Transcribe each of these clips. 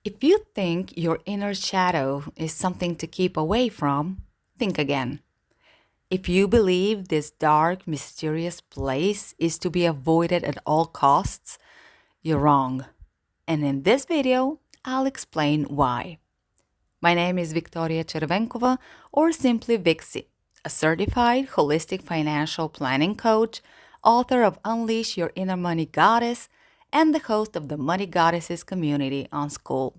If you think your inner shadow is something to keep away from, think again. If you believe this dark, mysterious place is to be avoided at all costs, you're wrong. And in this video, I'll explain why. My name is Victoria Chervenkova, or simply Vixie, a certified holistic financial planning coach, author of Unleash Your Inner Money Goddess, and the host of the Money Goddesses community on School.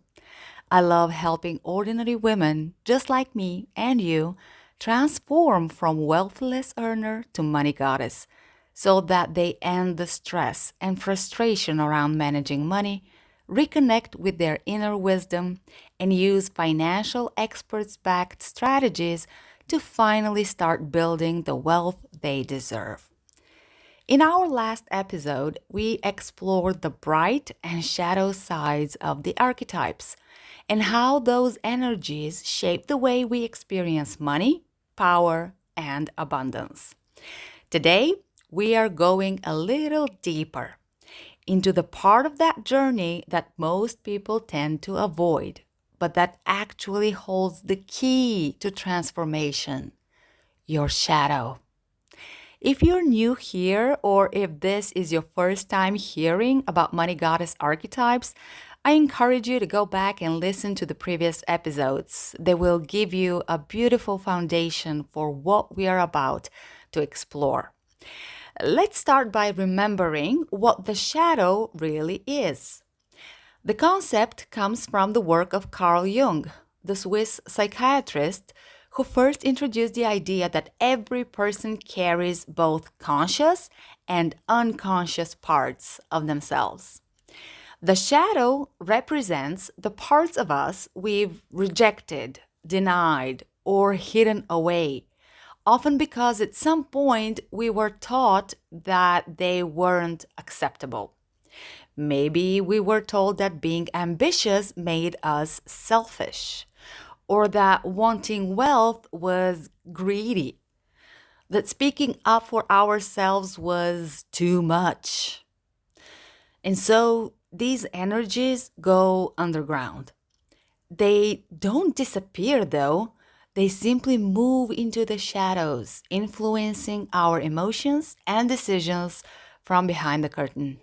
I love helping ordinary women just like me and you transform from wealthless earner to money goddess so that they end the stress and frustration around managing money, reconnect with their inner wisdom, and use financial experts backed strategies to finally start building the wealth they deserve. In our last episode, we explored the bright and shadow sides of the archetypes and how those energies shape the way we experience money, power, and abundance. Today, we are going a little deeper into the part of that journey that most people tend to avoid, but that actually holds the key to transformation: your shadow. If you're new here, or if this is your first time hearing about Money Goddess archetypes, I encourage you to go back and listen to the previous episodes. They will give you a beautiful foundation for what we are about to explore. Let's start by remembering what the shadow really is. The concept comes from the work of Carl Jung, the Swiss psychiatrist who first introduced the idea that every person carries both conscious and unconscious parts of themselves. The shadow represents the parts of us we've rejected, denied, or hidden away, often because at some point we were taught that they weren't acceptable. Maybe we were told that being ambitious made us selfish, or that wanting wealth was greedy, that speaking up for ourselves was too much. And so these energies go underground. They don't disappear though, they simply move into the shadows, influencing our emotions and decisions from behind the curtain.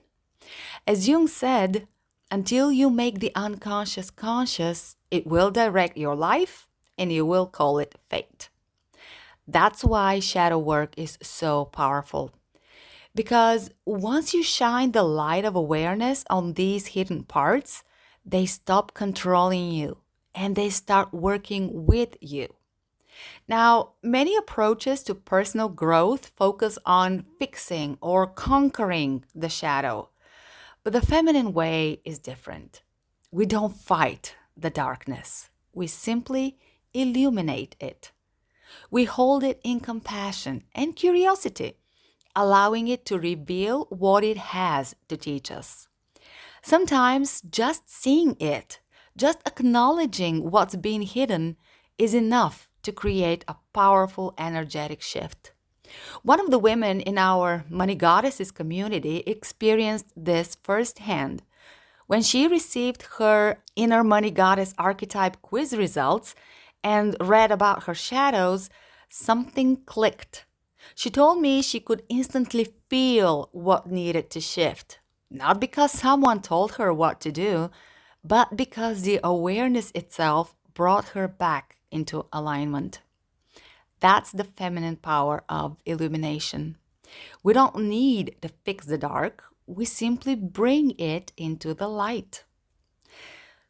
As Jung said, until you make the unconscious conscious, it will direct your life and you will call it fate. That's why shadow work is so powerful. Because once you shine the light of awareness on these hidden parts, they stop controlling you and they start working with you. Now, many approaches to personal growth focus on fixing or conquering the shadow, but the feminine way is different. We don't fight the darkness, we simply illuminate it. We hold it in compassion and curiosity, allowing it to reveal what it has to teach us. Sometimes just seeing it, just acknowledging what's been hidden, is enough to create a powerful energetic shift. One of the women in our Money Goddesses community experienced this firsthand. When she received her Inner Money Goddess archetype quiz results and read about her shadows, something clicked. She told me she could instantly feel what needed to shift, not because someone told her what to do, but because the awareness itself brought her back into alignment. That's the feminine power of illumination. We don't need to fix the dark, we simply bring it into the light.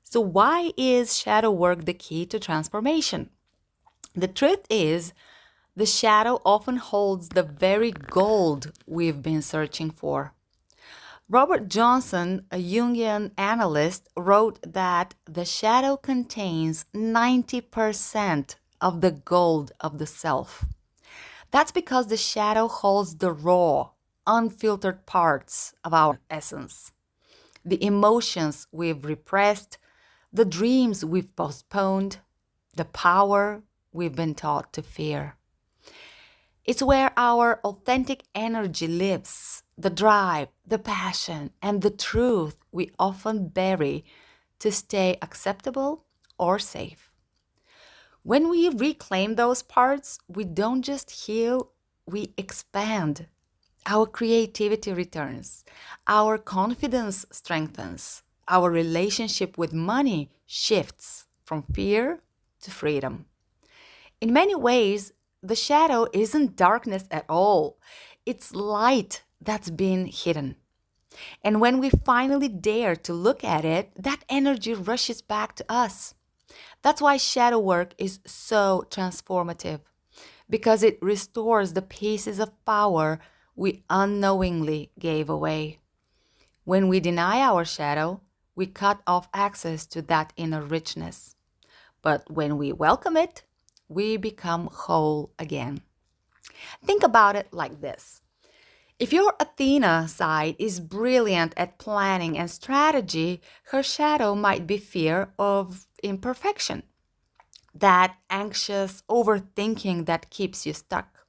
So, why is shadow work the key to transformation? The truth is, the shadow often holds the very gold we've been searching for. Robert Johnson, a Jungian analyst, wrote that the shadow contains 90% of the gold of the self. That's because the shadow holds the raw, unfiltered parts of our essence, the emotions we've repressed, the dreams we've postponed, the power we've been taught to fear. It's where our authentic energy lives, the drive, the passion, and the truth we often bury to stay acceptable or safe. When we reclaim those parts, we don't just heal, we expand. Our creativity returns, our confidence strengthens, our relationship with money shifts from fear to freedom. In many ways, the shadow isn't darkness at all, it's light that's been hidden. And when we finally dare to look at it, that energy rushes back to us. That's why shadow work is so transformative, because it restores the pieces of power we unknowingly gave away. When we deny our shadow, we cut off access to that inner richness. But when we welcome it, we become whole again. Think about it like this. If your Athena side is brilliant at planning and strategy, her shadow might be fear of imperfection, that anxious overthinking that keeps you stuck.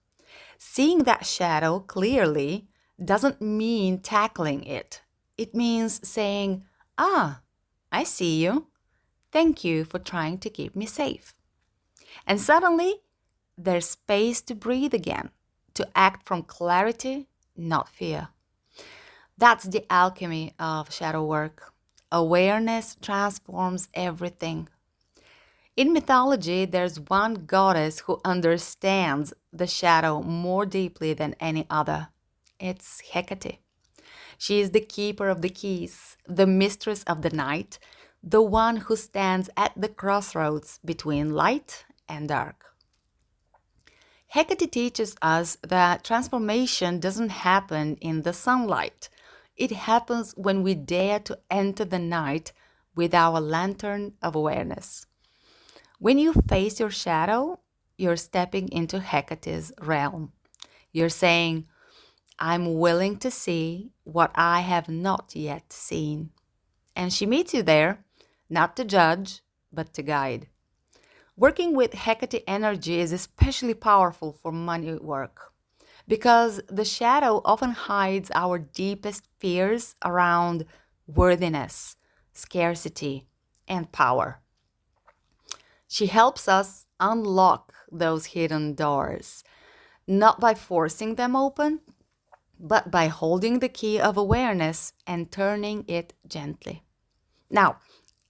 Seeing that shadow clearly doesn't mean tackling it. It means saying, "Ah, I see you. Thank you for trying to keep me safe." And suddenly, there's space to breathe again, to act from clarity, not fear. That's the alchemy of shadow work. Awareness transforms everything. In mythology, there's one goddess who understands the shadow more deeply than any other. It's Hecate. She is the keeper of the keys, the mistress of the night, the one who stands at the crossroads between light and dark. Hecate teaches us that transformation doesn't happen in the sunlight. It happens when we dare to enter the night with our lantern of awareness. When you face your shadow, you're stepping into Hecate's realm. You're saying, "I'm willing to see what I have not yet seen." And she meets you there, not to judge, but to guide. Working with Hecate energy is especially powerful for money work because the shadow often hides our deepest fears around worthiness, scarcity, and power. She helps us unlock those hidden doors, not by forcing them open, but by holding the key of awareness and turning it gently. Now,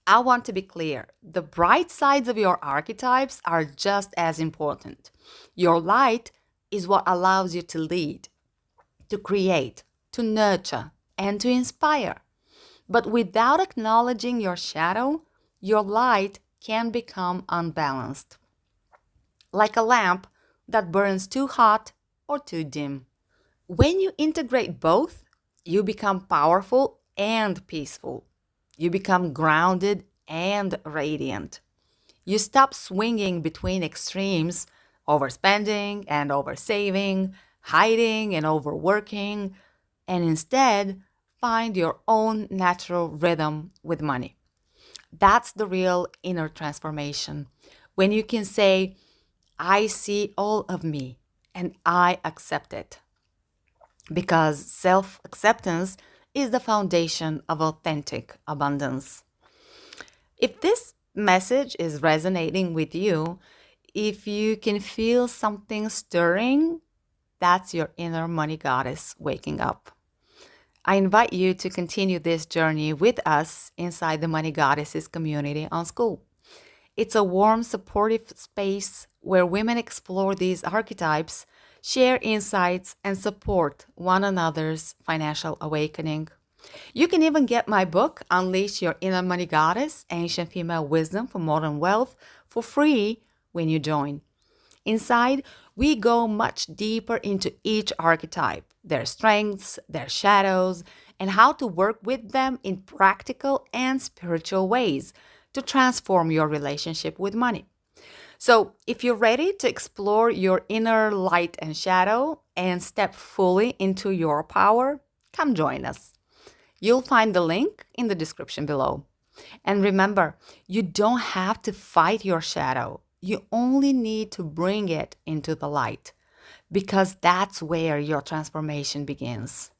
I want to be clear. The bright sides of your archetypes are just as important. Your light is what allows you to lead, to create, to nurture, and to inspire. But without acknowledging your shadow, your light can become unbalanced, like a lamp that burns too hot or too dim. When you integrate both, you become powerful and peaceful. You become grounded and radiant. You stop swinging between extremes, overspending and oversaving, hiding and overworking, and instead find your own natural rhythm with money. That's the real inner transformation. When you can say, "I see all of me and I accept it." Because self acceptance is the foundation of authentic abundance. If this message is resonating with you, if you can feel something stirring, that's your inner money goddess waking up. I invite you to continue this journey with us inside the Money Goddesses community on School. It's a warm, supportive space where women explore these archetypes, share insights, and support one another's financial awakening. You can even get my book, Unleash Your Inner Money Goddess, Ancient Female Wisdom for Modern Wealth, for free when you join. Inside, we go much deeper into each archetype, their strengths, their shadows, and how to work with them in practical and spiritual ways to transform your relationship with money. So, if you're ready to explore your inner light and shadow and step fully into your power, come join us. You'll find the link in the description below. And remember, you don't have to fight your shadow. You only need to bring it into the light, because that's where your transformation begins.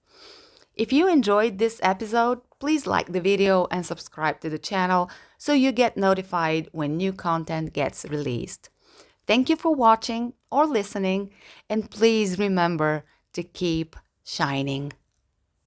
If you enjoyed this episode, please like the video and subscribe to the channel so you get notified when new content gets released. Thank you for watching or listening, and please remember to keep shining.